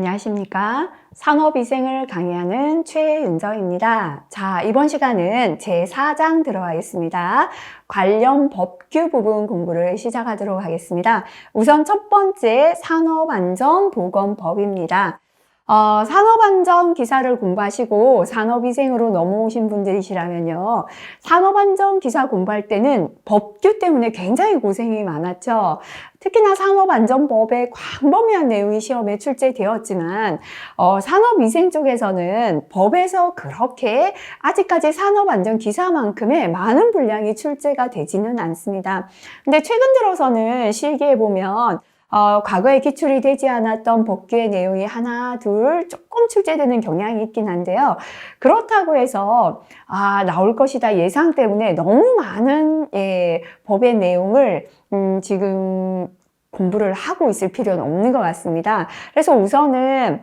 안녕하십니까. 산업위생을 강의하는 최윤정입니다. 자, 이번 시간은 제4장 들어가겠습니다. 관련 법규 부분 공부를 시작하도록 하겠습니다. 우선 첫 번째 산업안전보건법입니다. 산업안전 기사를 공부하시고 산업위생으로 넘어오신 분들이시라면요. 산업안전 기사 공부할 때는 법규 때문에 굉장히 고생이 많았죠. 특히나 산업안전법에 광범위한 내용이 시험에 출제되었지만 산업위생 쪽에서는 법에서 그렇게 아직까지 산업안전 기사만큼의 많은 분량이 출제가 되지는 않습니다. 근데 최근 들어서는 실기해보면 과거에 기출이 되지 않았던 법규의 내용이 하나, 둘 조금 출제되는 경향이 있긴 한데요. 그렇다고 해서 나올 것이다 예상 때문에 너무 많은 법의 내용을 지금 공부를 하고 있을 필요는 없는 것 같습니다. 그래서 우선은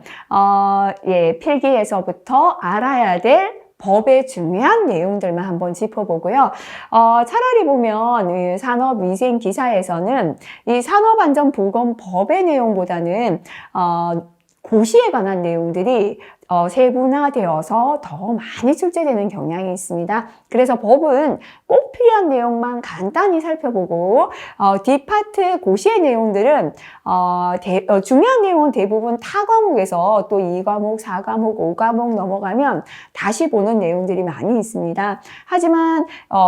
필기에서부터 알아야 될 법의 중요한 내용들만 한번 짚어보고요. 차라리 보면 산업위생 기사에서는 이 산업안전보건법의 내용보다는 고시에 관한 내용들이 세분화되어서 더 많이 출제되는 경향이 있습니다. 그래서 법은 꼭 필요한 내용만 간단히 살펴보고 뒷파트 고시의 내용들은 중요한 내용은 대부분 타 과목에서 또 2과목, 4과목, 5과목 넘어가면 다시 보는 내용들이 많이 있습니다. 하지만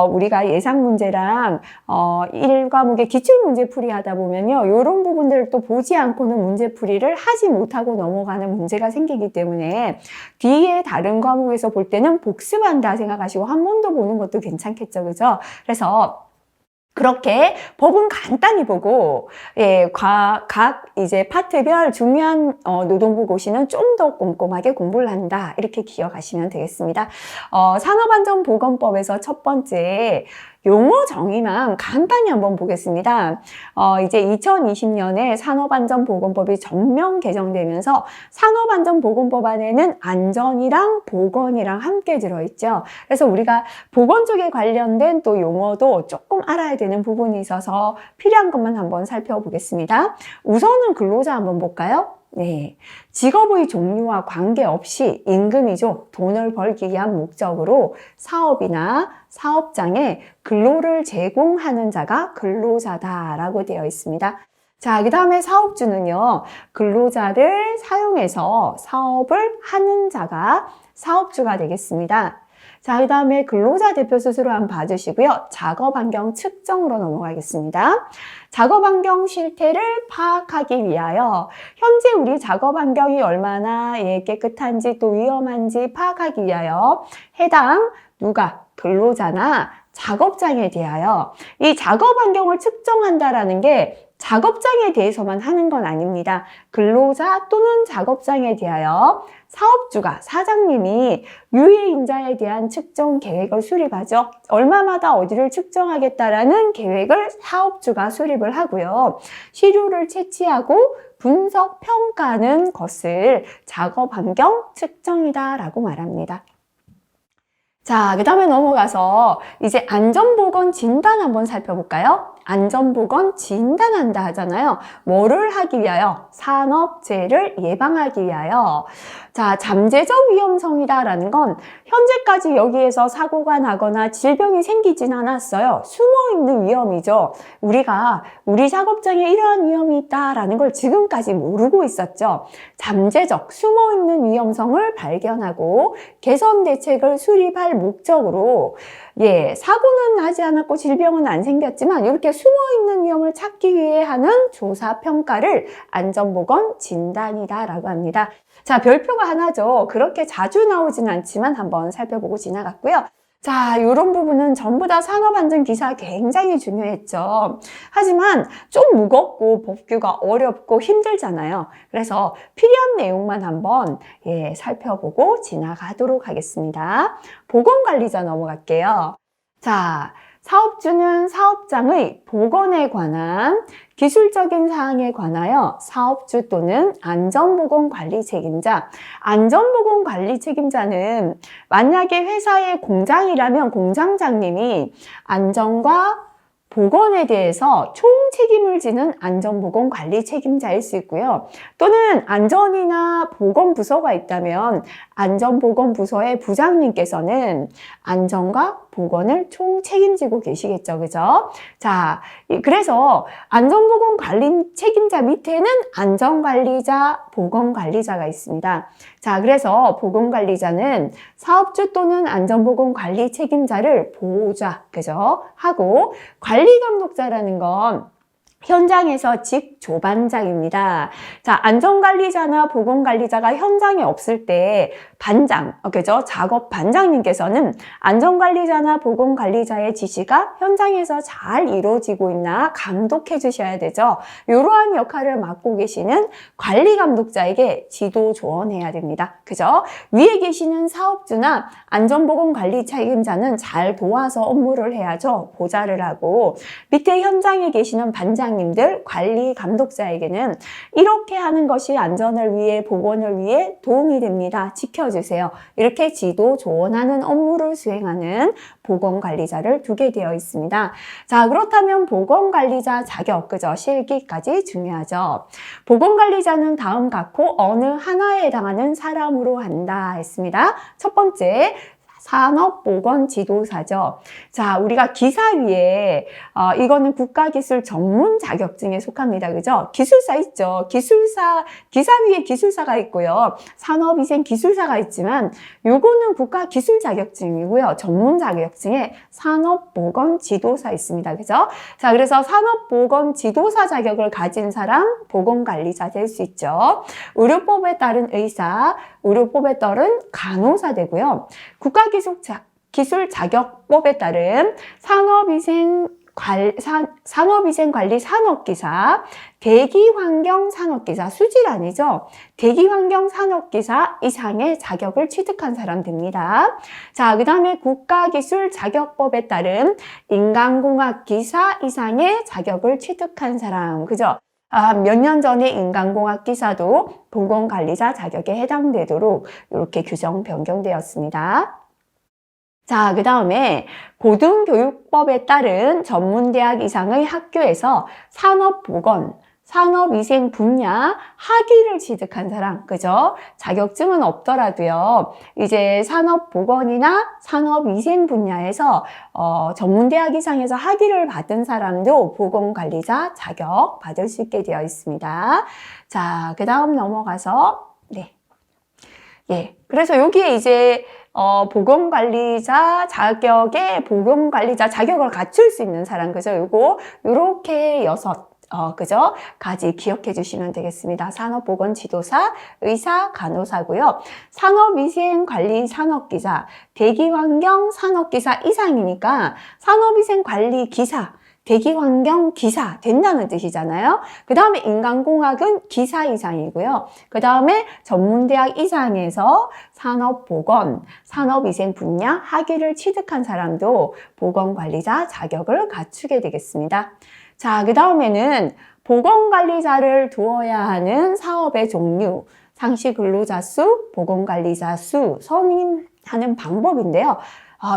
우리가 예상 문제랑 1과목의 기출문제 풀이 하다 보면요. 이런 부분들을 또 보지 않고는 문제 풀이를 하지 못하고 넘어가는 문제가 생기기 때문에 뒤에 다른 과목에서 볼 때는 복습한다 생각하시고 한 번 더 보는 것도 괜찮겠죠. 그죠? 그래서 그렇게 법은 간단히 보고 각 이제 파트별 중요한 노동부 고시는 좀 더 꼼꼼하게 공부를 한다. 이렇게 기억하시면 되겠습니다. 산업안전보건법에서 첫 번째 용어 정의만 간단히 한번 보겠습니다. 이제 2020년에 산업안전보건법이 전면 개정되면서 산업안전보건법 안에는 안전이랑 보건이랑 함께 들어있죠. 그래서 우리가 보건 쪽에 관련된 또 용어도 조금 알아야 되는 부분이 있어서 필요한 것만 한번 살펴보겠습니다. 우선은 근로자 한번 볼까요? 네, 직업의 종류와 관계없이 임금이죠. 돈을 벌기 위한 목적으로 사업이나 사업장에 근로를 제공하는 자가 근로자다라고 되어 있습니다. 자, 그 다음에 사업주는요. 근로자를 사용해서 사업을 하는 자가 사업주가 되겠습니다. 자, 그 다음에 근로자 대표 수수료 한번 봐주시고요. 작업 환경 측정으로 넘어가겠습니다. 작업 환경 실태를 파악하기 위하여 현재 우리 작업 환경이 얼마나 깨끗한지 또 위험한지 파악하기 위하여 해당 누가 근로자나 작업장에 대하여 이 작업 환경을 측정한다라는 게 작업장에 대해서만 하는 건 아닙니다. 근로자 또는 작업장에 대하여 사업주가, 사장님이 유해인자에 대한 측정 계획을 수립하죠. 얼마마다 어디를 측정하겠다라는 계획을 사업주가 수립을 하고요. 시료를 채취하고 분석, 평가하는 것을 작업 환경 측정이다라고 말합니다. 자, 그 다음에 넘어가서 이제 안전보건 진단 한번 살펴볼까요? 안전보건 진단한다 하잖아요. 뭐를 하기 위하여? 산업재해를 예방하기 위하여. 자, 잠재적 위험성이다라는 건 현재까지 여기에서 사고가 나거나 질병이 생기진 않았어요. 숨어있는 위험이죠. 우리가 우리 작업장에 이러한 위험이 있다라는 걸 지금까지 모르고 있었죠. 잠재적, 숨어있는 위험성을 발견하고 개선 대책을 수립할 목적으로 사고는 나지 않았고 질병은 안 생겼지만 이렇게 숨어있는 위험을 찾기 위해 하는 조사 평가를 안전보건 진단이다라고 합니다. 자, 별표가 하나죠. 그렇게 자주 나오진 않지만 한번 살펴보고 지나갔고요. 자, 이런 부분은 전부 다 산업안전 기사 굉장히 중요했죠. 하지만 좀 무겁고 법규가 어렵고 힘들잖아요. 그래서 필요한 내용만 한번 살펴보고 지나가도록 하겠습니다. 보건관리자 넘어갈게요. 자, 사업주는 사업장의 보건에 관한 기술적인 사항에 관하여 사업주 또는 안전보건관리 책임자, 안전보건관리 책임자는 만약에 회사의 공장이라면 공장장님이 안전과 보건에 대해서 총 책임을 지는 안전보건관리 책임자일 수 있고요. 또는 안전이나 보건부서가 있다면 안전보건부서의 부장님께서는 안전과 보건을 총 책임지고 계시겠죠. 그죠? 자, 그래서 안전보건관리 책임자 밑에는 안전관리자, 보건관리자가 있습니다. 자, 그래서 보건관리자는 사업주 또는 안전보건관리 책임자를 보호자, 그죠? 하고 관리감독자라는 건 현장에서 직조반장입니다. 자, 안전관리자나 보건관리자가 현장에 없을 때 반장, 그죠? 작업 반장님께서는 안전관리자나 보건관리자의 지시가 현장에서 잘 이루어지고 있나 감독해 주셔야 되죠. 이러한 역할을 맡고 계시는 관리감독자에게 지도 조언해야 됩니다. 그죠? 위에 계시는 사업주나 안전보건관리 책임자는 잘 도와서 업무를 해야죠. 보좌를 하고 밑에 현장에 계시는 반장님들, 관리 감독자에게는 이렇게 하는 것이 안전을 위해, 보건을 위해 도움이 됩니다. 지켜주세요. 이렇게 지도 조언하는 업무를 수행하는 보건관리자를 두게 되어 있습니다. 자, 그렇다면 보건관리자 자격, 그죠? 실기까지 중요하죠. 보건관리자는 다음 각호 어느 하나에 해당하는 사람으로 한다 했습니다. 첫 번째, 산업보건지도사죠. 자, 우리가 기사위에 이거는 국가기술 전문 자격증에 속합니다. 그죠? 기술사 있죠. 기사위에 기술사가 있고요. 산업위생기술사가 있지만 요거는 국가기술 자격증이고요. 전문 자격증에 산업보건지도사 있습니다. 그죠? 자, 그래서 산업보건지도사 자격을 가진 사람 보건관리자 될 수 있죠. 의료법에 따른 의사, 의료법에 따른 간호사 되고요. 국가기술 자격법에 따른 산업위생관리 산업기사, 대기환경 산업기사, 수질 아니죠? 대기환경 산업기사 이상의 자격을 취득한 사람 됩니다. 자, 그 다음에 국가기술 자격법에 따른 인간공학기사 이상의 자격을 취득한 사람, 그죠? 몇 년 전에 인간공학 기사도 보건관리자 자격에 해당되도록 이렇게 규정 변경되었습니다. 자, 그 다음에 고등교육법에 따른 전문대학 이상의 학교에서 산업보건, 산업위생 분야 학위를 취득한 사람, 그죠? 자격증은 없더라도요, 이제 산업보건이나 산업위생 분야에서 전문대학 이상에서 학위를 받은 사람도 보건관리자 자격 받을 수 있게 되어 있습니다. 자, 그 다음 넘어가서, 예. 그래서 여기에 이제 보건관리자 자격에 보건관리자 자격을 갖출 수 있는 사람, 그죠? 요렇게 6 그죠? 가지 기억해 주시면 되겠습니다. 산업보건지도사, 의사, 간호사고요. 산업위생관리 산업기사, 대기환경 산업기사 이상이니까 산업위생관리 기사, 대기환경 기사 된다는 뜻이잖아요. 그 다음에 인간공학은 기사 이상이고요. 그 다음에 전문대학 이상에서 산업보건, 산업위생 분야 학위를 취득한 사람도 보건관리자 자격을 갖추게 되겠습니다. 자, 그 다음에는 보건관리자를 두어야 하는 사업의 종류, 상시 근로자 수, 보건관리자 수, 선임하는 방법인데요.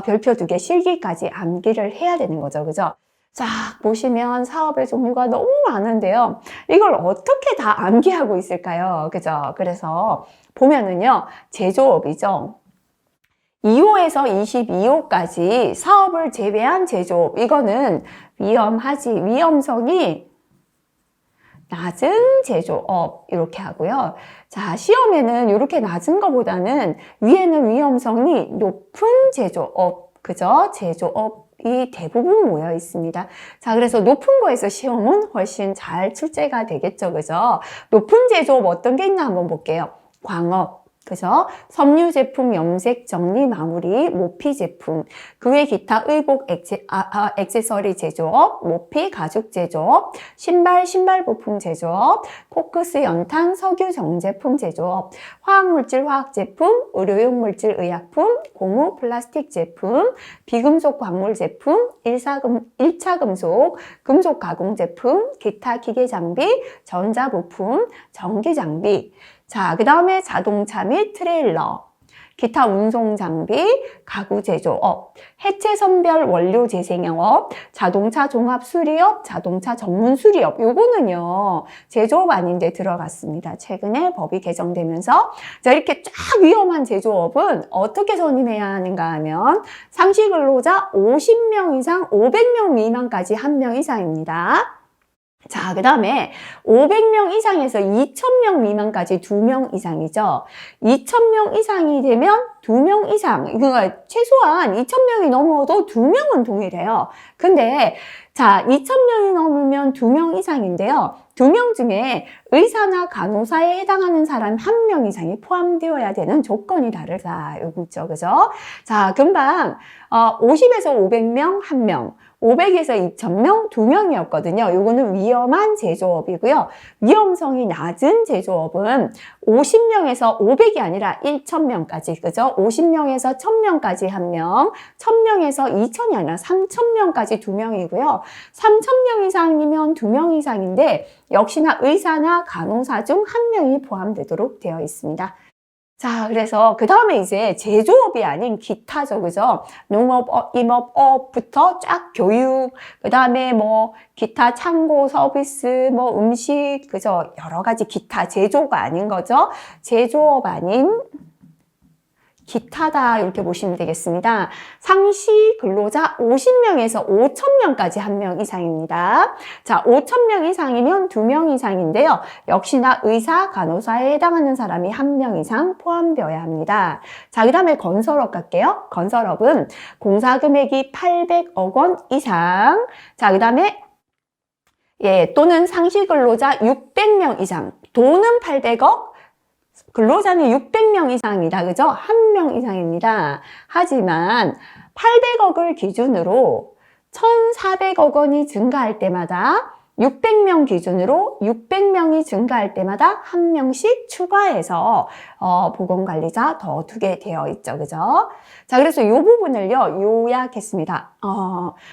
별표 2개 실기까지 암기를 해야 되는 거죠. 그죠? 자, 보시면 사업의 종류가 너무 많은데요. 이걸 어떻게 다 암기하고 있을까요? 그죠? 그래서 보면은요, 제조업이죠. 2호에서 22호까지 사업을 제외한 제조업, 이거는 위험성이 낮은 제조업 이렇게 하고요. 자, 시험에는 이렇게 낮은 것보다는 위에는 위험성이 높은 제조업, 그죠? 제조업이 대부분 모여 있습니다. 자, 그래서 높은 거에서 시험은 훨씬 잘 출제가 되겠죠, 그죠? 높은 제조업 어떤 게 있나 한번 볼게요. 광업, 그죠? 섬유 제품, 염색, 정리, 마무리, 모피 제품, 그 외 기타 의복, 액세서리 제조업, 모피, 가죽 제조업, 신발 부품 제조업, 코크스, 연탄, 석유 정제품 제조업, 화학물질, 화학제품, 의료용 물질, 의약품, 고무, 플라스틱 제품, 비금속 광물 제품, 1차 금속, 금속 가공 제품, 기타 기계 장비, 전자 부품, 전기 장비. 자, 그 다음에 자동차 및 트레일러, 기타 운송 장비, 가구 제조업, 해체 선별 원료 재생영업, 자동차 종합 수리업, 자동차 전문 수리업. 요거는요, 제조업 아닌데 들어갔습니다. 최근에 법이 개정되면서. 자, 이렇게 쫙 위험한 제조업은 어떻게 선임해야 하는가 하면 상시 근로자 50명 이상 500명 미만까지 1명 이상입니다. 자, 그 다음에 500명 이상에서 2,000명 미만까지 2명 이상이죠. 2,000명 이상이 되면 2명 이상, 그러니까 최소한 2,000명이 넘어도 2명은 동일해요. 근데 자, 2,000명이 넘으면 2명 이상인데요. 2명 중에 의사나 간호사에 해당하는 사람 1명 이상이 포함되어야 되는 조건이 다르다. 요거 있죠, 그죠? 자, 금방 50에서 500명 1명, 500에서 2,000명 2명이었거든요. 요거는 위험한 제조업이고요. 위험성이 낮은 제조업은 50명에서 500이 아니라 1,000명까지, 그죠? 50명에서 1,000명까지 1명, 1,000명에서 2,000이 아니라 3,000명까지 2명이고요. 3,000명 이상이면 2명 이상인데 역시나 의사나 간호사 중 1명이 포함되도록 되어 있습니다. 자, 그래서 그 다음에 이제 제조업이 아닌 기타죠, 그죠? 농업, 임업업부터 쫙 교육, 그 다음에 뭐 기타 창고 서비스, 뭐 음식, 그죠? 여러 가지 기타 제조가 아닌 거죠? 제조업 아닌 기타다 이렇게 보시면 되겠습니다. 상시 근로자 50명에서 5,000명까지 1명 이상입니다. 자, 5,000명 이상이면 2명 이상인데요. 역시나 의사, 간호사에 해당하는 사람이 1명 이상 포함되어야 합니다. 자, 그 다음에 건설업 갈게요. 건설업은 공사 금액이 800억 원 이상. 자, 그 다음에 또는 상시 근로자 600명 이상. 돈은 800억, 근로자는 600명 이상이다. 그죠? 1명 이상입니다. 하지만 800억을 기준으로 1,400억 원이 증가할 때마다 600명 기준으로 600명이 증가할 때마다 1명씩 추가해서 보건관리자 더 두게 되어 있죠. 그죠? 자, 그래서 이 부분을요, 요약했습니다.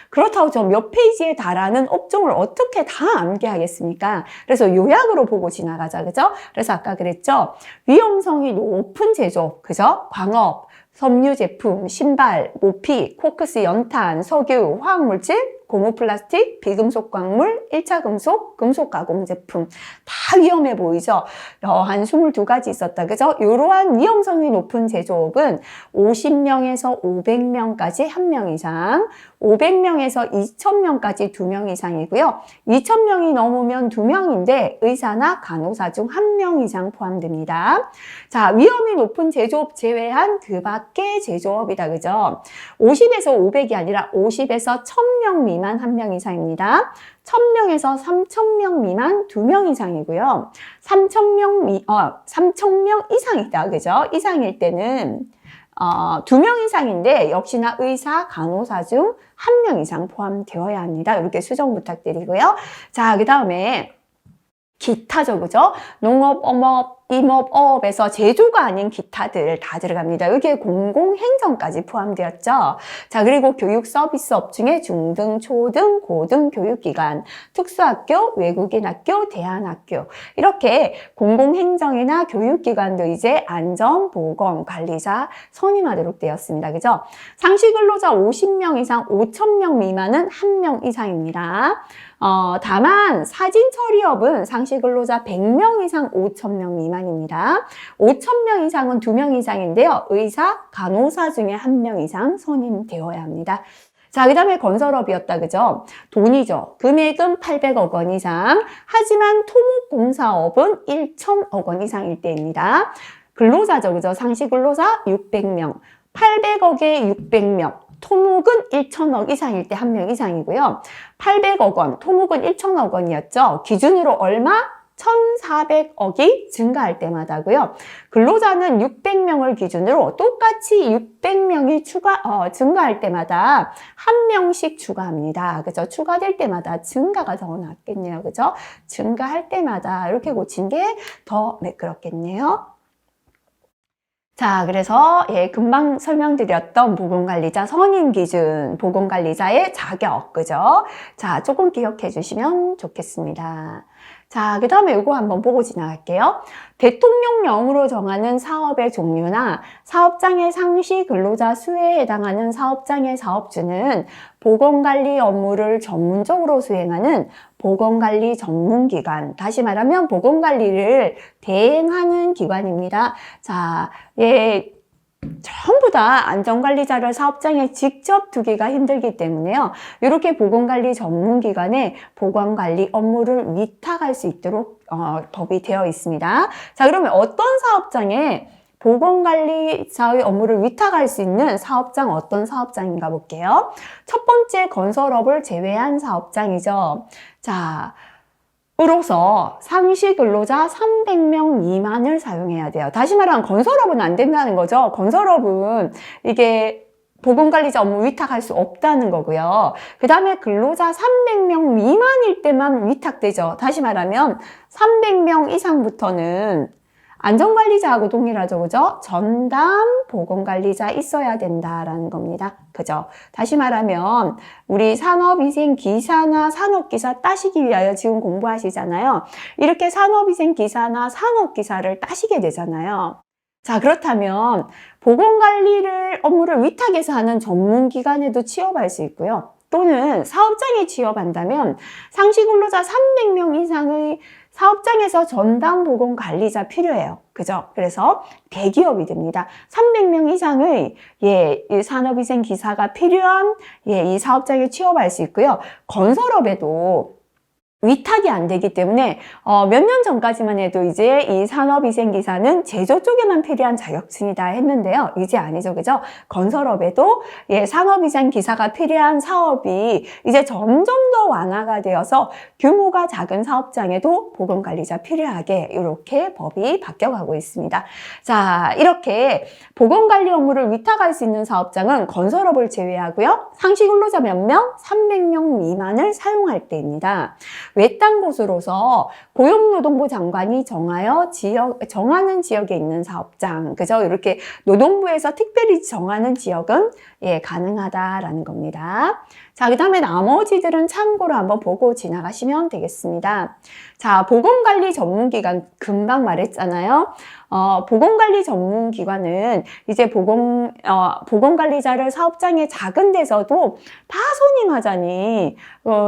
그렇다고 저 몇 페이지에 달하는 업종을 어떻게 다 암기하겠습니까? 그래서 요약으로 보고 지나가자. 그죠? 그래서 아까 그랬죠? 위험성이 높은 제조, 그죠? 광업, 섬유 제품, 신발, 모피, 코크스 연탄, 석유, 화학물질, 고무 플라스틱, 비금속 광물, 1차 금속, 금속 가공 제품 다 위험해 보이죠? 한 22가지 있었다. 그죠? 이러한 위험성이 높은 제조업은 50명에서 500명까지 1명 이상, 500명에서 2,000명까지 2명 이상이고요. 2,000명이 넘으면 2명인데 의사나 간호사 중 1명 이상 포함됩니다. 자, 위험이 높은 제조업 제외한 그 밖의 제조업이다. 그죠? 50에서 500이 아니라 50에서 1,000명 미만 1명 이상입니다. 1,000명에서 3,000명 미만 2명 이상이고요. 3,000명 이상이다. 그죠? 이상일 때는 2명 이상인데 역시나 의사, 간호사 중 1명 이상 포함되어야 합니다. 이렇게 수정 부탁드리고요. 자, 그 다음에 기타죠, 그죠? 농업, 어업, 임업업에서 제조가 아닌 기타들 다 들어갑니다. 여기에 공공행정까지 포함되었죠. 자, 그리고 교육 서비스업 중에 중등, 초등, 고등 교육기관, 특수학교, 외국인 학교, 대안학교 이렇게 공공행정이나 교육기관도 이제 안전보건 관리자 선임하도록 되었습니다. 그죠? 상시근로자 50명 이상 5,000명 미만은 1명 이상입니다. 다만 사진 처리업은 상시 근로자 100명 이상 5,000명 미만입니다. 5,000명 이상은 2명 이상인데요. 의사, 간호사 중에 1명 이상 선임되어야 합니다. 자, 그 다음에 건설업이었다. 그죠? 돈이죠. 금액은 800억 원 이상. 하지만 토목공사업은 1,000억 원 이상일 때입니다. 근로자죠. 그죠? 상시 근로자 600명. 800억에 600명. 토목은 1,000억 이상일 때 1명 이상이고요. 800억 원, 토목은 1,000억 원이었죠. 기준으로 얼마? 1,400억이 증가할 때마다고요. 근로자는 600명을 기준으로 똑같이 600명이 증가할 때마다 1명씩 추가합니다. 그죠? 추가될 때마다 증가가 더 낫겠네요. 그죠? 증가할 때마다 이렇게 고친 게 더 매끄럽겠네요. 자, 그래서 금방 설명드렸던 보건관리자 선임 기준, 보건관리자의 자격, 그죠? 자, 조금 기억해 주시면 좋겠습니다. 자, 그 다음에 이거 한번 보고 지나갈게요. 대통령령으로 정하는 사업의 종류나 사업장의 상시 근로자 수에 해당하는 사업장의 사업주는 보건관리 업무를 전문적으로 수행하는 보건관리 전문기관, 다시 말하면 보건관리를 대행하는 기관입니다. 자, 예. 전부 다 안전관리자를 사업장에 직접 두기가 힘들기 때문에요. 이렇게 보건관리 전문기관에 보건관리 업무를 위탁할 수 있도록 법이 되어 있습니다. 자, 그러면 어떤 사업장에 보건관리자의 업무를 위탁할 수 있는 사업장 어떤 사업장인가 볼게요. 첫 번째 건설업을 제외한 사업장이죠. 자, 으로서 상시 근로자 300명 미만을 사용해야 돼요. 다시 말하면 건설업은 안 된다는 거죠. 건설업은 이게 보건관리자 업무 위탁할 수 없다는 거고요. 그 다음에 근로자 300명 미만일 때만 위탁되죠. 다시 말하면 300명 이상부터는 안전관리자하고 동일하죠. 그죠? 전담 보건관리자 있어야 된다라는 겁니다. 그죠? 다시 말하면 우리 산업위생기사나 산업기사 따시기 위하여 지금 공부하시잖아요. 이렇게 산업위생기사나 산업기사를 따시게 되잖아요. 자, 그렇다면 보건관리를 업무를 위탁해서 하는 전문기관에도 취업할 수 있고요. 또는 사업장에 취업한다면 상시근로자 300명 이상의 사업장에서 전담 보건관리자 필요해요. 그죠? 그래서 대기업이 됩니다. 300명 이상의 이 산업위생기사가 필요한 이 사업장에 취업할 수 있고요. 건설업에도 위탁이 안 되기 때문에 몇 년 전까지만 해도 이제 이 산업위생기사는 제조 쪽에만 필요한 자격증이다 했는데요. 이제 아니죠. 그죠? 건설업에도 산업위생기사가 필요한 사업이 이제 점점 더 완화가 되어서 규모가 작은 사업장에도 보건관리자 필요하게 이렇게 법이 바뀌어가고 있습니다. 자, 이렇게 보건관리 업무를 위탁할 수 있는 사업장은 건설업을 제외하고요. 상시근로자 몇 명? 300명 미만을 사용할 때입니다. 외딴 곳으로서 고용노동부 장관이 정하는 지역에 있는 사업장, 그죠? 이렇게 노동부에서 특별히 정하는 지역은 가능하다라는 겁니다. 자, 그 다음에 나머지들은 참고로 한번 보고 지나가시면 되겠습니다. 자, 보건관리 전문기관 금방 말했잖아요. 보건관리 전문기관은 이제 보건관리자를 사업장에 작은 데서도 다 선임하자니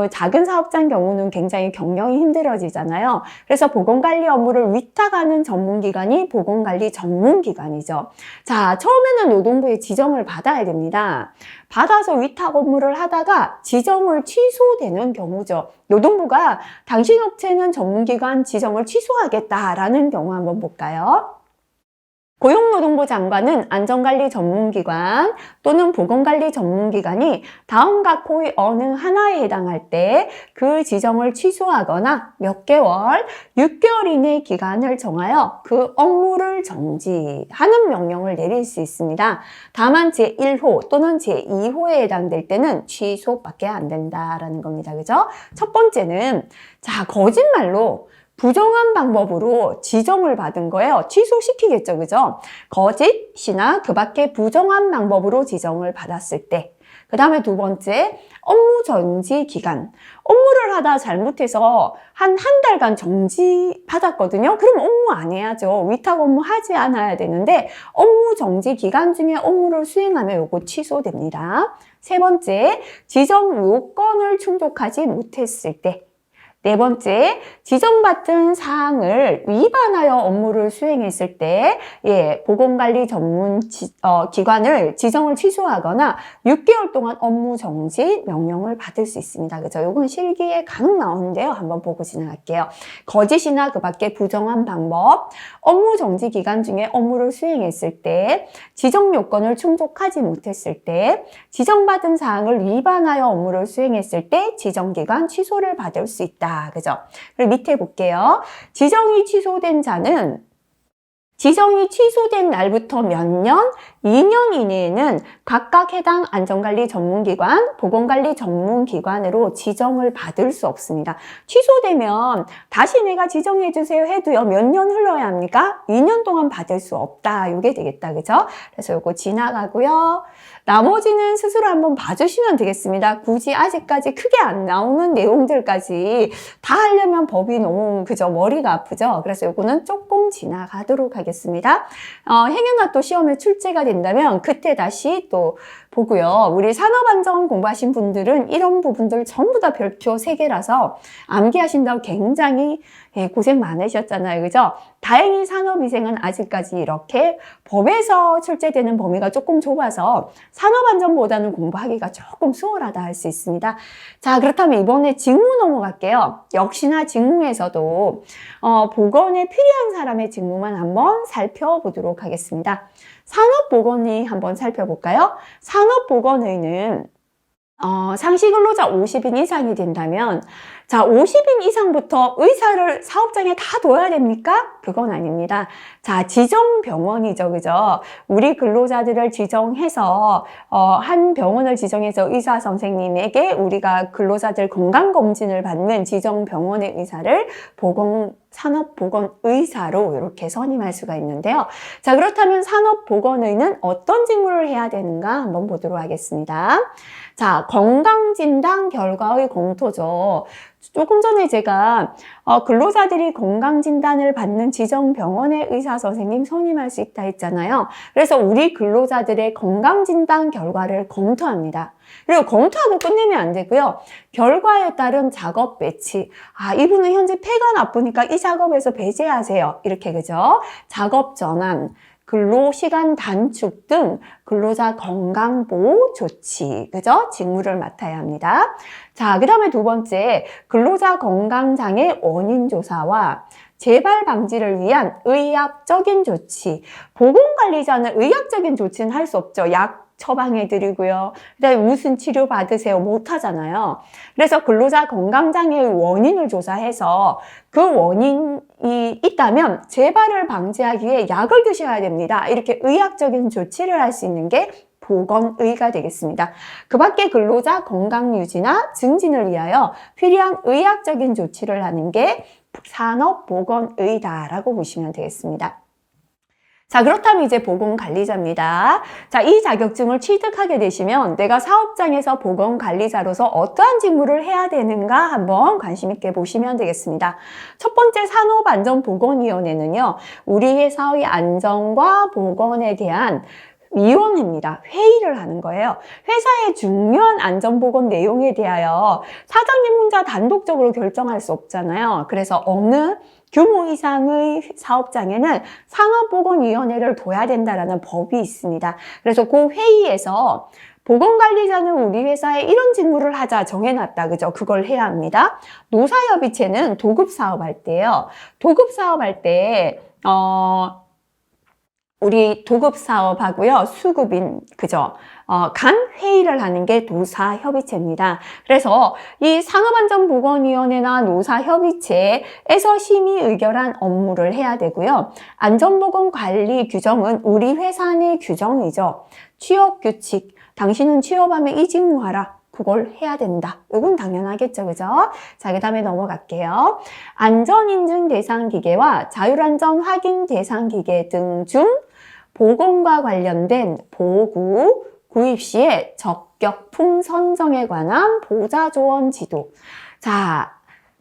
작은 사업장 경우는 굉장히 경영이 힘들어지잖아요. 그래서 보건관리 업무를 위탁하는 전문기관이 보건관리 전문기관이죠. 자, 처음에는 노동부의 지정을 받아야 됩니다. 받아서 위탁 업무를 하다가 지정을 취소되는 경우죠. 노동부가 당신 업체는 전문기관 지정을 취소하겠다라는 경우 한번 볼까요? 고용노동부 장관은 안전관리 전문기관 또는 보건관리 전문기관이 다음과 코의 어느 하나에 해당할 때 그 지정을 취소하거나 몇 개월, 6개월 이내 기간을 정하여 그 업무를 정지하는 명령을 내릴 수 있습니다. 다만 제1호 또는 제2호에 해당될 때는 취소밖에 안 된다라는 겁니다. 그죠? 첫 번째는 자, 거짓말로 부정한 방법으로 지정을 받은 거예요. 취소시키겠죠. 그죠? 거짓이나 그 밖에 부정한 방법으로 지정을 받았을 때. 그 다음에 두 번째, 업무 정지 기간. 업무를 하다 잘못해서 한 달간 정지 받았거든요. 그럼 업무 안 해야죠. 위탁 업무 하지 않아야 되는데 업무 정지 기간 중에 업무를 수행하면 요거 취소됩니다. 세 번째, 지정 요건을 충족하지 못했을 때. 네 번째, 지정받은 사항을 위반하여 업무를 수행했을 때 보건관리 전문 기관을 지정을 취소하거나 6개월 동안 업무 정지 명령을 받을 수 있습니다. 그죠? 요건 실기에 간혹 나오는데요. 한번 보고 지나갈게요. 거짓이나 그 밖에 부정한 방법, 업무 정지 기간 중에 업무를 수행했을 때, 지정 요건을 충족하지 못했을 때, 지정받은 사항을 위반하여 업무를 수행했을 때 지정기간 취소를 받을 수 있다. 그죠? 그리고 밑에 볼게요. 지정이 취소된 자는 지정이 취소된 날부터 몇 년, 2년 이내에는 각각 해당 안전관리 전문기관, 보건관리 전문기관으로 지정을 받을 수 없습니다. 취소되면 다시 내가 지정해 주세요 해도요, 몇 년 흘러야 합니까? 2년 동안 받을 수 없다. 이게 되겠다. 그죠? 그래서 요거 지나가고요. 나머지는 스스로 한번 봐주시면 되겠습니다. 굳이 아직까지 크게 안 나오는 내용들까지 다 하려면 법이 너무 그죠? 머리가 아프죠? 그래서 요거는 조금 지나가도록 하겠습니다. 행여나 또 시험에 출제가 된다면 그때 다시 또 보고요. 우리 산업안전 공부하신 분들은 이런 부분들 전부 다 별표 3개라서 암기하신다고 굉장히 고생 많으셨잖아요. 그죠? 다행히 산업위생은 아직까지 이렇게 법에서 출제되는 범위가 조금 좁아서 산업안전보다는 공부하기가 조금 수월하다 할 수 있습니다. 자, 그렇다면 이번에 직무 넘어갈게요. 역시나 직무에서도 보건에 필요한 사람의 직무만 한번 살펴보도록 하겠습니다. 산업보건의 한번 살펴볼까요? 산업보건의는 상시 근로자 50인 이상이 된다면, 자, 50인 이상부터 의사를 사업장에 다 둬야 됩니까? 그건 아닙니다. 자, 지정병원이죠. 그죠? 우리 근로자들을 지정해서, 한 병원을 지정해서 의사 선생님에게 우리가 근로자들 건강검진을 받는 지정병원의 의사를 산업보건의사로 이렇게 선임할 수가 있는데요. 자, 그렇다면 산업보건의는 어떤 직무를 해야 되는가 한번 보도록 하겠습니다. 자, 건강진단 결과의 검토죠. 조금 전에 제가 근로자들이 건강진단을 받는 지정병원의 의사 선생님 선임할 수 있다 했잖아요. 그래서 우리 근로자들의 건강진단 결과를 검토합니다. 그리고 검토하고 끝내면 안 되고요. 결과에 따른 작업 배치. 이분은 현재 폐가 나쁘니까 이 작업에서 배제하세요. 이렇게 그죠? 작업 전환. 근로시간 단축 등 근로자 건강보호 조치, 그죠? 직무를 맡아야 합니다. 자, 그 다음에 두 번째, 근로자 건강장애 원인 조사와 재발 방지를 위한 의학적인 조치. 보건관리자는 의학적인 조치는 할 수 없죠. 약 처방해드리고요. 그다음에 무슨 치료 받으세요? 못하잖아요. 그래서 근로자 건강장애의 원인을 조사해서 그 원인이 있다면 재발을 방지하기 위해 약을 드셔야 됩니다. 이렇게 의학적인 조치를 할 수 있는 게 보건의가 되겠습니다. 그 밖에 근로자 건강 유지나 증진을 위하여 필요한 의학적인 조치를 하는 게 산업보건의다라고 보시면 되겠습니다. 자, 그렇다면 이제 보건관리자입니다. 자, 이 자격증을 취득하게 되시면 내가 사업장에서 보건관리자로서 어떠한 직무를 해야 되는가 한번 관심 있게 보시면 되겠습니다. 첫 번째 산업안전보건위원회는요, 우리 회사의 안전과 보건에 대한 위원회입니다. 회의를 하는 거예요. 회사의 중요한 안전보건 내용에 대하여 사장님 혼자 단독적으로 결정할 수 없잖아요. 그래서 어느 규모 이상의 사업장에는 산업보건위원회를 둬야 된다라는 법이 있습니다. 그래서 그 회의에서 보건관리자는 우리 회사에 이런 직무를 하자 정해놨다. 그죠? 그걸 해야 합니다. 노사협의체는 도급사업할 때요. 도급사업할 때 우리 도급사업하고요, 수급인, 그죠? 간 회의를 하는 게 노사협의체입니다. 그래서 이 산업안전보건위원회나 노사협의체에서 심의 의결한 업무를 해야 되고요. 안전보건관리 규정은 우리 회사 내 규정이죠. 취업규칙, 당신은 취업하면 이 직무하라. 그걸 해야 된다. 이건 당연하겠죠. 그죠? 자, 그 다음에 넘어갈게요. 안전인증 대상 기계와 자율안전 확인 대상 기계 등 중 보건과 관련된 보구, 구입 시에 적격품 선정에 관한 보좌조언 지도. 자,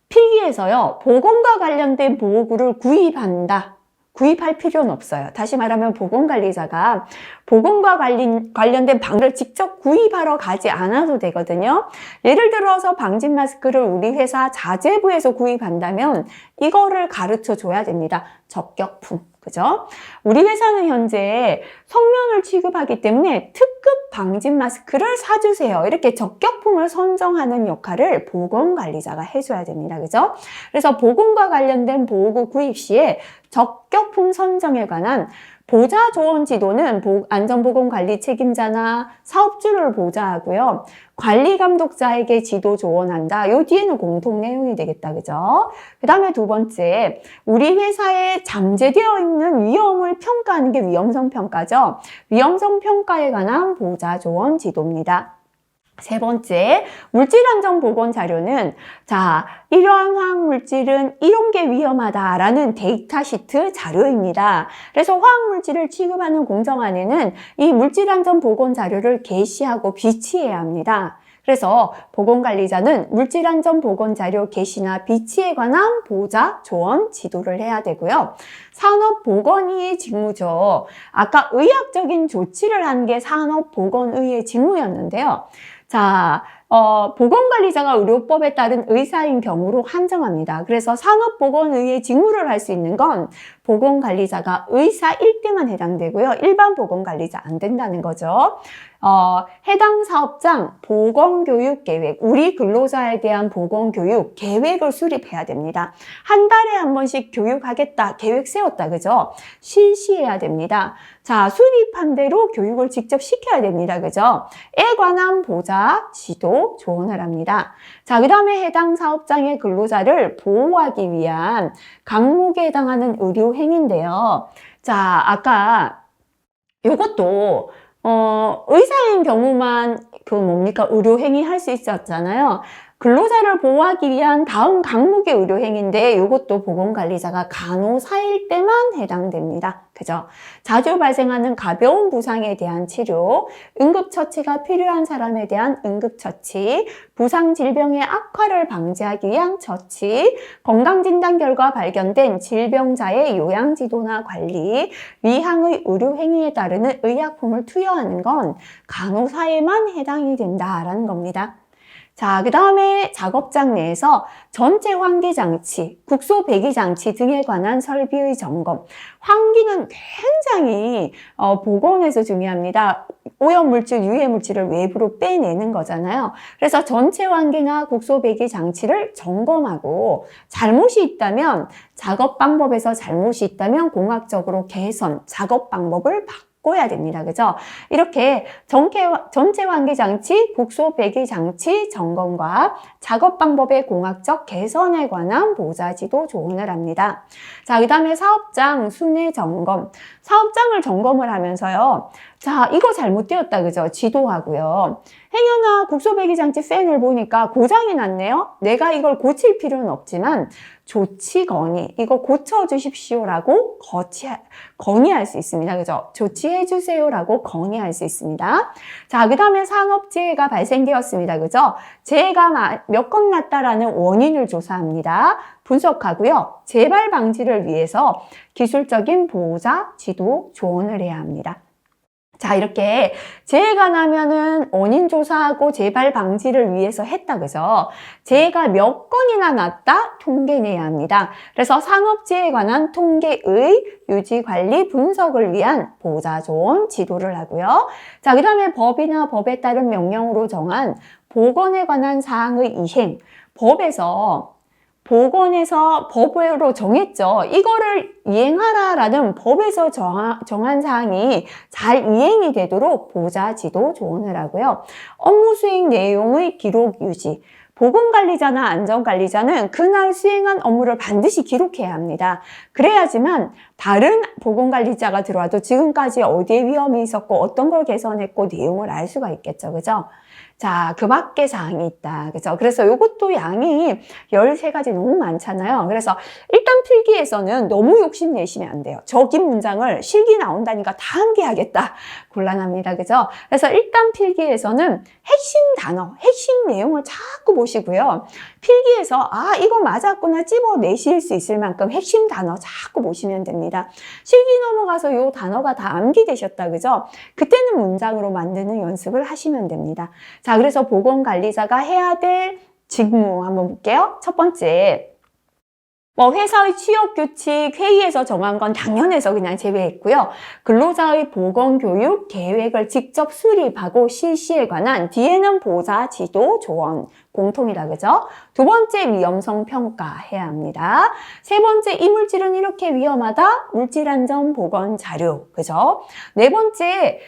필기에서요, 보건과 관련된 보구를 구입한다. 구입할 필요는 없어요. 다시 말하면 보건관리자가 보건과 관련된 방을 직접 구입하러 가지 않아도 되거든요. 예를 들어서 방진 마스크를 우리 회사 자재부에서 구입한다면 이거를 가르쳐 줘야 됩니다. 적격품. 그죠? 우리 회사는 현재 성면을 취급하기 때문에 특급 방진 마스크를 사주세요. 이렇게 적격품을 선정하는 역할을 보건관리자가 해줘야 됩니다. 그죠? 그래서 보건과 관련된 보호구 구입 시에 적격품 선정에 관한 보자 조언 지도는 안전보건관리 책임자나 사업주를 보좌하고요. 관리 감독자에게 지도 조언한다. 요 뒤에는 공통 내용이 되겠다. 그죠? 그 다음에 두 번째, 우리 회사에 잠재되어 있는 위험을 평가하는 게 위험성 평가죠. 위험성 평가에 관한 보자 조언 지도입니다. 세 번째, 물질안전보건 자료는 이러한 화학물질은 이런 게 위험하다라는 데이터 시트 자료입니다. 그래서 화학물질을 취급하는 공정 안에는 이 물질안전보건 자료를 게시하고 비치해야 합니다. 그래서 보건관리자는 물질안전보건자료 게시나 비치에 관한 보자, 조언, 지도를 해야 되고요. 산업보건의의 직무죠. 아까 의학적인 조치를 하는 게 산업보건의의 직무였는데요. 보건관리자가 의료법에 따른 의사인 경우로 한정합니다. 그래서 산업보건의의 직무를 할 수 있는 건 보건관리자가 의사일 때만 해당되고요. 일반 보건관리자 안 된다는 거죠. 해당 사업장 보건교육계획, 우리 근로자에 대한 보건교육 계획을 수립해야 됩니다. 한 달에 한 번씩 교육하겠다, 계획 세웠다, 그죠? 실시해야 됩니다. 수립한 대로 교육을 직접 시켜야 됩니다, 그죠? 에 관한 보자, 지도, 조언을 합니다. 그 다음에 해당 사업장의 근로자를 보호하기 위한 강목에 해당하는 의료 행위인데요. 아까 요것도 의사인 경우만 의료행위 할 수 있었잖아요. 근로자를 보호하기 위한 다음 강목의 의료행위인데 이것도 보건관리자가 간호사일 때만 해당됩니다. 그죠? 자주 발생하는 가벼운 부상에 대한 치료, 응급처치가 필요한 사람에 대한 응급처치, 부상 질병의 악화를 방지하기 위한 처치, 건강진단 결과 발견된 질병자의 요양지도나 관리, 위항의 의료행위에 따르는 의약품을 투여하는 건 간호사에만 해당이 된다라는 겁니다. 그 다음에 작업장 내에서 전체 환기장치, 국소 배기장치 등에 관한 설비의 점검. 환기는 굉장히 보건에서 중요합니다. 오염물질, 유해물질을 외부로 빼내는 거잖아요. 그래서 전체 환기나 국소 배기 장치를 점검하고 잘못이 있다면 작업 방법에서 잘못이 있다면 공학적으로 개선, 작업 방법을 바꿔야 됩니다. 그죠? 이렇게 전체 환기 장치, 국소 배기 장치 점검과 작업 방법의 공학적 개선에 관한 보자지도 조언을 합니다. 그 다음에 사업장 순회 점검. 사업장을 점검을 하면서요. 이거 잘못되었다, 그죠? 지도하고요. 행여나 국소 배기 장치 팬을 보니까 고장이 났네요. 내가 이걸 고칠 필요는 없지만 조치 건의, 이거 고쳐주십시오라고 건의할 수 있습니다. 그죠? 조치해주세요라고 건의할 수 있습니다. 그 다음에 산업재해가 발생되었습니다. 그죠? 재해가 몇 건 났다라는 원인을 조사합니다. 분석하고요. 재발 방지를 위해서 기술적인 보호자, 지도, 조언을 해야 합니다. 이렇게 재해가 나면은 원인 조사하고 재발 방지를 위해서 했다, 그죠? 재해가 몇 건이나 났다? 통계내야 합니다. 그래서 산업재해에 관한 통계의 유지, 관리, 분석을 위한 보호자 조언, 지도를 하고요. 그 다음에 법이나 법에 따른 명령으로 정한 보건에 관한 사항의 이행, 보건에서 법으로 정했죠. 이거를 이행하라라는 법에서 정한 사항이 잘 이행이 되도록 보자, 지도, 조언을 하고요. 업무 수행 내용의 기록 유지. 보건관리자나 안전관리자는 그날 수행한 업무를 반드시 기록해야 합니다. 그래야지만 다른 보건관리자가 들어와도 지금까지 어디에 위험이 있었고 어떤 걸 개선했고 내용을 알 수가 있겠죠. 그죠? 그 밖에 사항이 있다. 그죠? 그래서 이것도 양이 13가지 너무 많잖아요. 그래서 일단 필기에서는 너무 욕심내시면 안 돼요. 저 긴 문장을 실기 나온다니까 다 암기하겠다. 곤란합니다. 그죠? 그래서 일단 필기에서는 핵심 단어, 핵심 내용을 자꾸 보시고요. 필기에서 이거 맞았구나 찝어내실 수 있을 만큼 핵심 단어 자꾸 보시면 됩니다. 실기 넘어가서 이 단어가 다 암기되셨다. 그죠? 그때는 문장으로 만드는 연습을 하시면 됩니다. 그래서 보건관리자가 해야 될 직무 한번 볼게요. 첫 번째, 뭐 회사의 취업규칙 회의에서 정한 건 당연해서 그냥 제외했고요. 근로자의 보건교육 계획을 직접 수립하고 실시에 관한 뒤에는 보좌, 지도, 조언 공통이라 그죠? 두 번째 위험성 평가해야 합니다. 세 번째 이물질은 이렇게 위험하다. 물질안전 보건 자료 그죠? 네 번째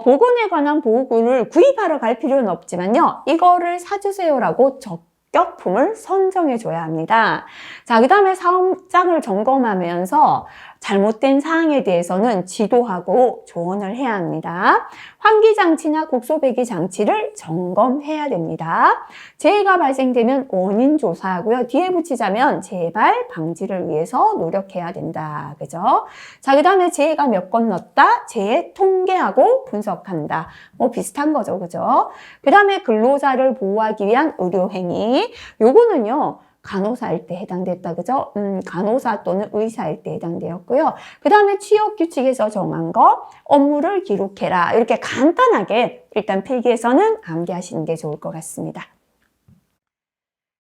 보건에 관한 보고를 구입하러 갈 필요는 없지만요. 이거를 사주세요라고 적격품을 선정해 줘야 합니다. 자, 그 다음에 사업장을 점검하면서 잘못된 사항에 대해서는 지도하고 조언을 해야 합니다. 환기장치나 국소배기 장치를 점검해야 됩니다. 재해가 발생되면 원인 조사하고요. 뒤에 붙이자면 재발 방지를 위해서 노력해야 된다. 그죠? 자, 그 다음에 재해가 몇 건 났다. 재해 통계하고 분석한다. 뭐 비슷한 거죠. 그죠? 그 다음에 근로자를 보호하기 위한 의료행위. 요거는요. 간호사일 때 해당됐다. 그죠? 간호사 또는 의사일 때 해당되었고요. 그 다음에 취업규칙에서 정한 거, 업무를 기록해라. 이렇게 간단하게 일단 필기에서는 암기하시는 게 좋을 것 같습니다.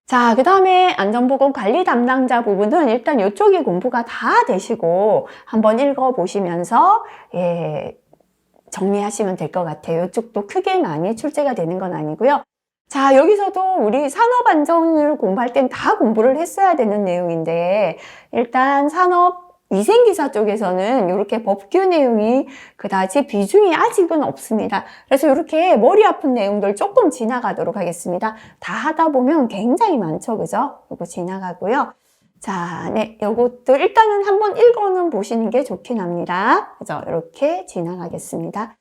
자, 그 다음에 안전보건 관리 담당자 부분은 일단 이쪽이 공부가 다 되시고 한번 읽어보시면서 정리하시면 될 것 같아요. 이쪽도 크게 많이 출제가 되는 건 아니고요. 자, 여기서도 우리 산업안전을 공부할 땐 다 공부를 했어야 되는 내용인데 일단 산업위생기사 쪽에서는 이렇게 법규 내용이 그다지 비중이 아직은 없습니다. 그래서 이렇게 머리 아픈 내용들 조금 지나가도록 하겠습니다. 다 하다 보면 굉장히 많죠, 그죠? 이거 지나가고요. 자, 네, 요것도 일단은 한번 읽어는 보시는 게 좋긴 합니다. 그죠? 이렇게 지나가겠습니다.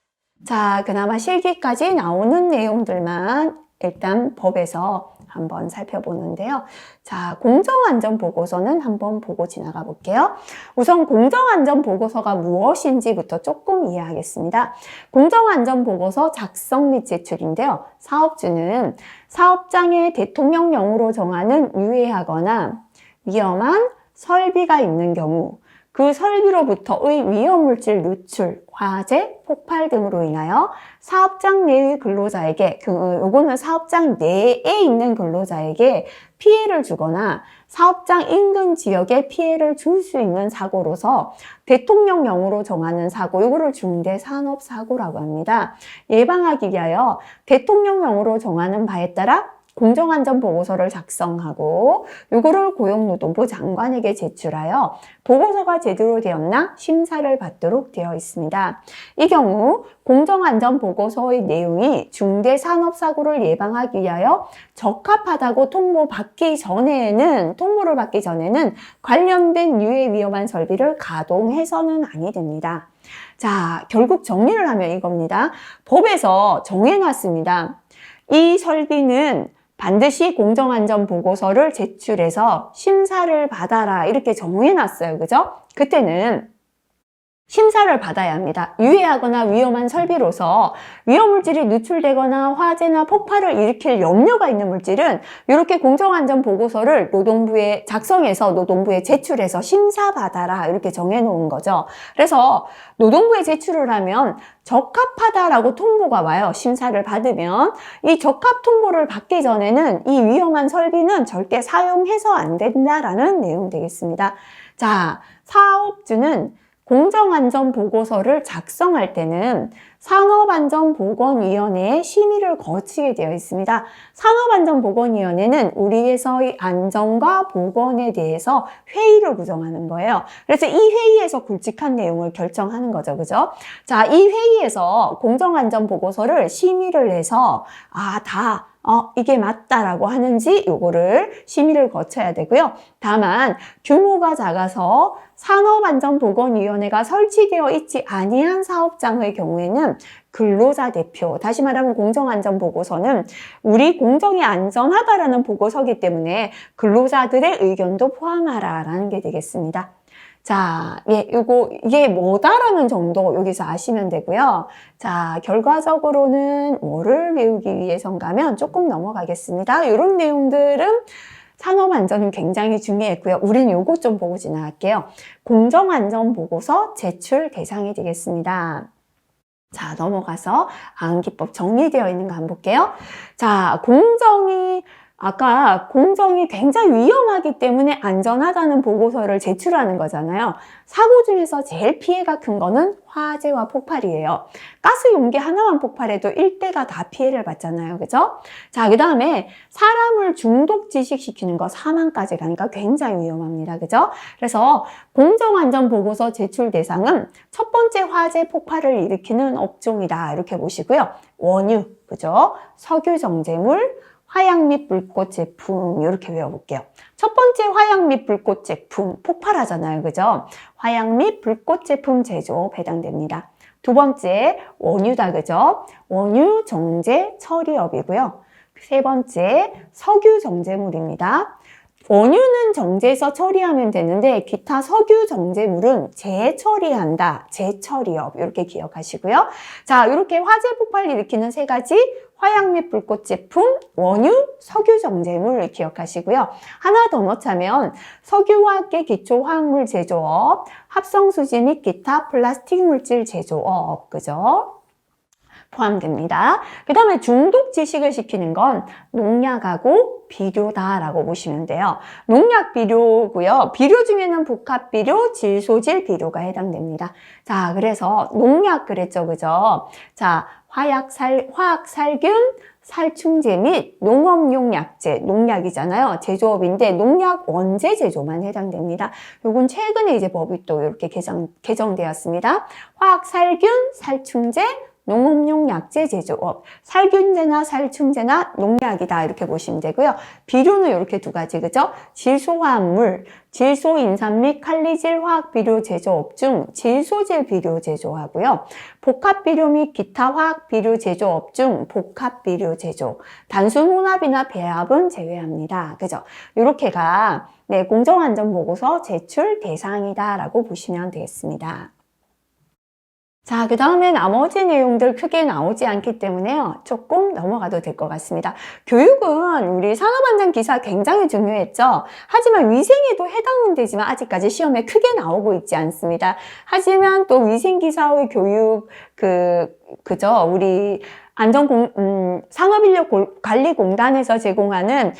자, 그나마 실기까지 나오는 내용들만 일단 법에서 한번 살펴보는데요. 자, 공정안전보고서는 한번 보고 지나가 볼게요. 우선 공정안전보고서가 무엇인지부터 조금 이해하겠습니다. 공정안전보고서 작성 및 제출인데요. 사업주는 사업장의 대통령령으로 정하는 유해하거나 위험한 설비가 있는 경우 그 설비로부터의 위험물질 누출, 화재, 폭발 등으로 인하여 사업장 내의 근로자에게, 요거는 사업장 내에 있는 근로자에게 피해를 주거나 사업장 인근 지역에 피해를 줄 수 있는 사고로서 대통령령으로 정하는 사고, 이거를 중대산업사고라고 합니다. 예방하기 위하여 대통령령으로 정하는 바에 따라 공정안전보고서를 작성하고 이거를 고용노동부 장관에게 제출하여 보고서가 제대로 되었나 심사를 받도록 되어 있습니다. 이 경우 공정안전보고서의 내용이 중대산업사고를 예방하기 위하여 적합하다고 통보를 받기 전에는 관련된 유해 위험한 설비를 가동해서는 아니 됩니다. 자, 결국 정리를 하면 이겁니다. 법에서 정해놨습니다. 이 설비는 반드시 공정안전보고서를 제출해서 심사를 받아라 이렇게 정해놨어요. 그죠? 그때는 심사를 받아야 합니다. 유해하거나 위험한 설비로서 위험물질이 누출되거나 화재나 폭발을 일으킬 염려가 있는 물질은 이렇게 공정안전보고서를 노동부에 작성해서 노동부에 제출해서 심사받아라 이렇게 정해놓은 거죠. 그래서 노동부에 제출을 하면 적합하다라고 통보가 와요. 심사를 받으면. 이 적합 통보를 받기 전에는 이 위험한 설비는 절대 사용해서 안 된다라는 내용 되겠습니다. 자, 사업주는 공정안전보고서를 작성할 때는 산업안전보건위원회의 심의를 거치게 되어 있습니다. 산업안전보건위원회는 우리 회사의 안전과 보건에 대해서 회의를 구성하는 거예요. 그래서 이 회의에서 굵직한 내용을 결정하는 거죠. 그죠? 자, 이 회의에서 공정안전보고서를 심의를 해서 이게 맞다라고 하는지 요거를 심의를 거쳐야 되고요. 다만 규모가 작아서 산업안전보건위원회가 설치되어 있지 아니한 사업장의 경우에는 근로자 대표, 다시 말하면 공정안전보고서는 우리 공정이 안전하다라는 보고서이기 때문에 근로자들의 의견도 포함하라라는 게 되겠습니다. 자, 이게 뭐다라는 정도 여기서 아시면 되고요. 자, 결과적으로는 뭐를 외우기 위해서인가면 조금 넘어가겠습니다. 이런 내용들은 산업안전은 굉장히 중요했고요. 우린 요거 좀 보고 지나갈게요. 공정안전보고서 제출 대상이 되겠습니다. 자, 넘어가서 암기법 정리되어 있는 거 한번 볼게요. 자, 공정이 아까 공정이 굉장히 위험하기 때문에 안전하다는 보고서를 제출하는 거잖아요. 사고 중에서 제일 피해가 큰 거는 화재와 폭발이에요. 가스 용기 하나만 폭발해도 일대가 다 피해를 받잖아요. 그죠? 자, 그 다음에 사람을 중독 지식시키는 거 사망까지 가니까 굉장히 위험합니다. 그죠? 그래서 공정안전보고서 제출 대상은 첫 번째 화재 폭발을 일으키는 업종이다. 이렇게 보시고요. 원유, 그죠? 석유 정제물, 화약 및 불꽃 제품 이렇게 외워볼게요. 첫 번째 화약 및 불꽃 제품 폭발하잖아요. 그죠? 화약 및 불꽃 제품 제조업 해당됩니다. 두 번째 원유다. 그죠? 원유 정제 처리업이고요. 세 번째 석유 정제물입니다. 원유는 정제해서 처리하면 되는데 기타 석유 정제물은 재처리한다. 재처리업 이렇게 기억하시고요. 자, 이렇게 화재 폭발을 일으키는 세 가지 화약 및 불꽃 제품, 원유, 석유 정제물 기억하시고요. 하나 더 넣자면 석유화학계 기초화학물 제조업, 합성수지 및 기타 플라스틱 물질 제조업, 그죠? 포함됩니다. 그 다음에 중독 지식을 시키는 건 농약하고 비료다라고 보시면 돼요. 농약 비료고요. 비료 중에는 복합 비료, 질소질 비료가 해당됩니다. 자, 그래서 농약 그랬죠, 그죠? 자, 화학 살균, 살충제 및 농업용 약제, 농약이잖아요. 제조업인데 농약 원재 제조만 해당됩니다. 요건 최근에 이제 법이 또 이렇게 개정되었습니다. 화학 살균, 살충제, 농업용 약재 제조업, 살균제나 살충제나 농약이다 이렇게 보시면 되고요. 비료는 이렇게 두 가지, 그죠? 질소화합물, 질소인산 및 칼리질 화학비료 제조업 중 질소질 비료 제조하고요. 복합비료 및 기타 화학비료 제조업 중 복합비료 제조, 단순 혼합이나 배합은 제외합니다. 그죠? 이렇게가 네, 공정안전보고서 제출 대상이다라고 보시면 되겠습니다. 자, 그 다음에 나머지 내용들 크게 나오지 않기 때문에요. 조금 넘어가도 될 것 같습니다. 교육은 우리 산업안전 기사 굉장히 중요했죠. 하지만 위생에도 해당은 되지만 아직까지 시험에 크게 나오고 있지 않습니다. 하지만 또 위생기사의 교육, 그죠? 우리 산업인력관리공단에서 제공하는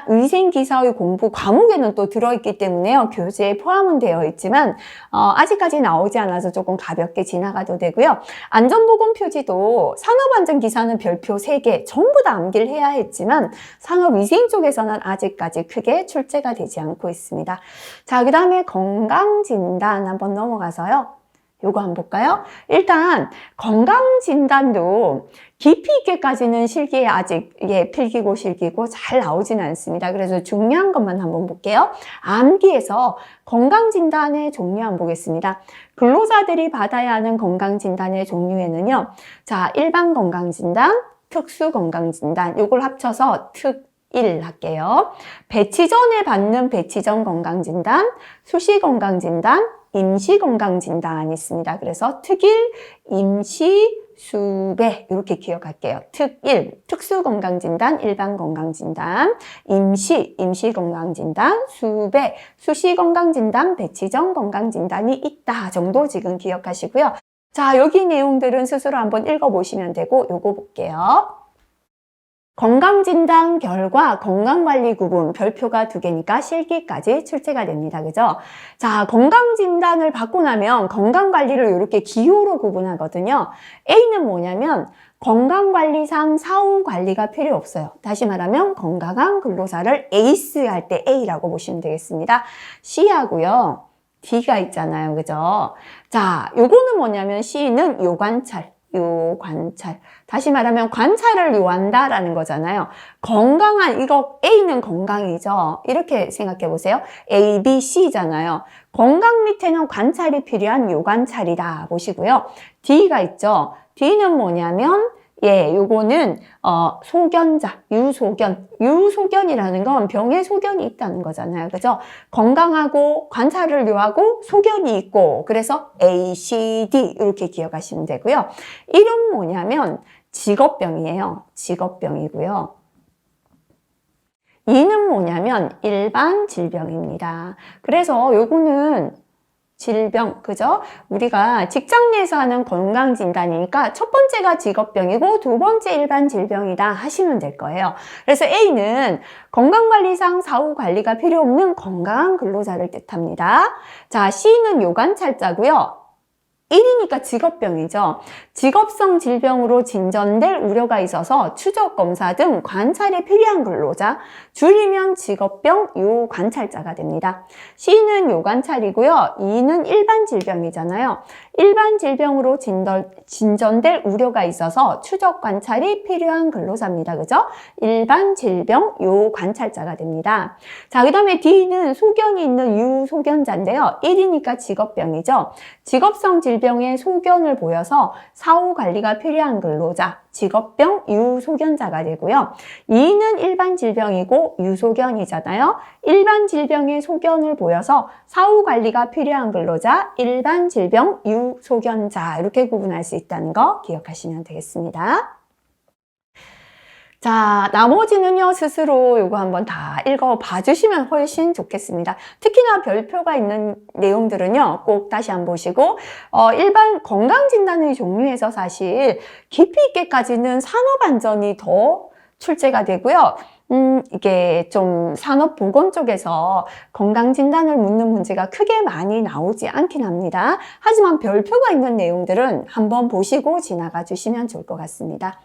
위생기사의 공부 과목에는 또 들어있기 때문에요. 교재에 포함은 되어 있지만 아직까지 나오지 않아서 조금 가볍게 지나가도 되고요. 안전보건표지도 산업안전기사는 별표 3개 전부 다 암기를 해야 했지만 산업위생 쪽에서는 아직까지 크게 출제가 되지 않고 있습니다. 자, 그 다음에 건강진단 한번 넘어가서요. 요거 한번 볼까요? 일단 건강진단도 깊이 있게까지는 실기에 아직 필기고 실기고 잘 나오지는 않습니다. 그래서 중요한 것만 한번 볼게요. 암기에서 건강진단의 종류 한번 보겠습니다. 근로자들이 받아야 하는 건강진단의 종류에는요. 자, 일반 건강진단, 특수건강진단 요걸 합쳐서 특1 할게요. 배치 전에 받는 배치 전 건강진단, 수시 건강진단, 임시 건강진단이 있습니다. 그래서 특일, 임시, 수배 이렇게 기억할게요. 특일, 특수건강진단, 일반건강진단, 임시 건강진단, 수배, 수시건강진단, 배치전 건강진단이 있다 정도 지금 기억하시고요. 자, 여기 내용들은 스스로 한번 읽어보시면 되고 요거 볼게요. 건강진단 결과 건강관리 구분 별표가 2개니까 실기까지 출제가 됩니다. 그죠? 자, 건강진단을 받고 나면 건강관리를 이렇게 기호로 구분하거든요. A는 뭐냐면 건강관리상 사후관리가 필요 없어요. 다시 말하면 건강한 근로자를 에이스 할 때 A라고 보시면 되겠습니다. C하고요. D가 있잖아요. 그죠? 자, 요거는 뭐냐면 C는 요관찰. 다시 말하면 관찰을 요한다라는 거잖아요. 건강한, 이거 A는 건강이죠. 이렇게 생각해 보세요. A, B, C잖아요. 건강 밑에는 관찰이 필요한 요관찰이다 보시고요. D가 있죠. D는 뭐냐면 요거는 소견자, 유소견이라는 건 병에 소견이 있다는 거잖아요. 그죠? 건강하고 관찰을 요하고 소견이 있고 그래서 A, C, D 이렇게 기억하시면 되고요. 이름 뭐냐면 직업병이에요. 직업병이고요. 이는 뭐냐면 일반 질병입니다. 그래서 요거는 질병, 그죠? 우리가 직장 내에서 하는 건강진단이니까 첫 번째가 직업병이고 두 번째 일반 질병이다 하시면 될 거예요. 그래서 A는 건강관리상 사후관리가 필요 없는 건강한 근로자를 뜻합니다. 자, C는 요관찰자고요. 1이니까 직업병이죠. 직업성 질병으로 진전될 우려가 있어서 추적검사 등 관찰이 필요한 근로자, 줄이면 직업병 요관찰자가 됩니다. C는 요관찰이고요. 2는 일반 질병이잖아요. 일반 질병으로 진전될 우려가 있어서 추적 관찰이 필요한 근로자입니다. 그죠? 일반 질병 요관찰자가 됩니다. 자, 그 다음에 D는 소견이 있는 유소견자인데요. 1이니까 직업병이죠. 직업성 질병의 소견을 보여서 사후 관리가 필요한 근로자, 직업병 유소견자가 되고요. 2는 일반 질병이고 유소견이잖아요. 일반 질병의 소견을 보여서 사후 관리가 필요한 근로자, 일반 질병 유소견자 이렇게 구분할 수 있다는 거 기억하시면 되겠습니다. 자, 나머지는요, 스스로 이거 한번 다 읽어봐 주시면 훨씬 좋겠습니다. 특히나 별표가 있는 내용들은요, 꼭 다시 한번 보시고, 일반 건강진단의 종류에서 사실 깊이 있게까지는 산업안전이 더 출제가 되고요. 이게 좀 산업보건 쪽에서 건강진단을 묻는 문제가 크게 많이 나오지 않긴 합니다. 하지만 별표가 있는 내용들은 한번 보시고 지나가 주시면 좋을 것 같습니다.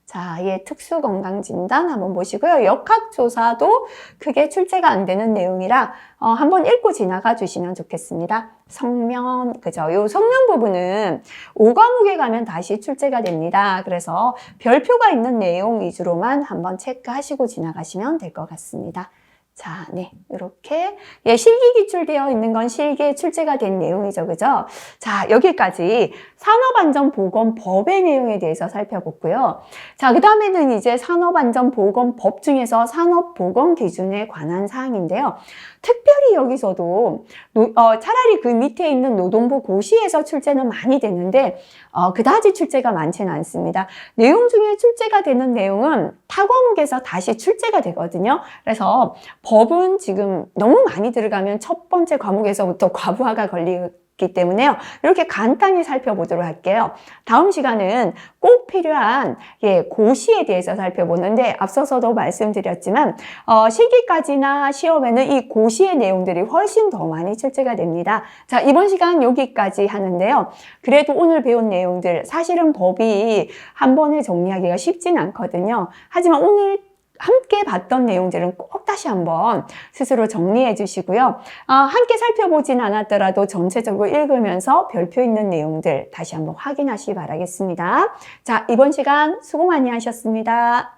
자, 특수건강진단 한번 보시고요. 역학조사도 크게 출제가 안 되는 내용이라 한번 읽고 지나가 주시면 좋겠습니다. 성면, 그죠? 요 성면 부분은 5과목에 가면 다시 출제가 됩니다. 그래서 별표가 있는 내용 위주로만 한번 체크하시고 지나가시면 될 것 같습니다. 자, 네, 이렇게 실기 기출되어 있는 건 실기에 출제가 된 내용이죠, 그죠? 자, 여기까지 산업안전보건법의 내용에 대해서 살펴봤고요. 자, 그 다음에는 이제 산업안전보건법 중에서 산업보건기준에 관한 사항인데요. 특별히 여기서도 차라리 그 밑에 있는 노동부 고시에서 출제는 많이 되는데 그다지 출제가 많지는 않습니다. 내용 중에 출제가 되는 내용은 타 과목에서 다시 출제가 되거든요. 그래서 법은 지금 너무 많이 들어가면 첫 번째 과목에서부터 과부하가 걸리기 때문에요. 이렇게 간단히 살펴보도록 할게요. 다음 시간은 꼭 필요한 고시에 대해서 살펴보는데 앞서서도 말씀드렸지만 실기까지나 시험에는 이 고시의 내용들이 훨씬 더 많이 출제가 됩니다. 자, 이번 시간 여기까지 하는데요. 그래도 오늘 배운 내용들 사실은 법이 한 번에 정리하기가 쉽진 않거든요. 하지만 오늘 함께 봤던 내용들은 꼭 다시 한번 스스로 정리해 주시고요. 함께 살펴보진 않았더라도 전체적으로 읽으면서 별표 있는 내용들 다시 한번 확인하시기 바라겠습니다. 자, 이번 시간 수고 많이 하셨습니다.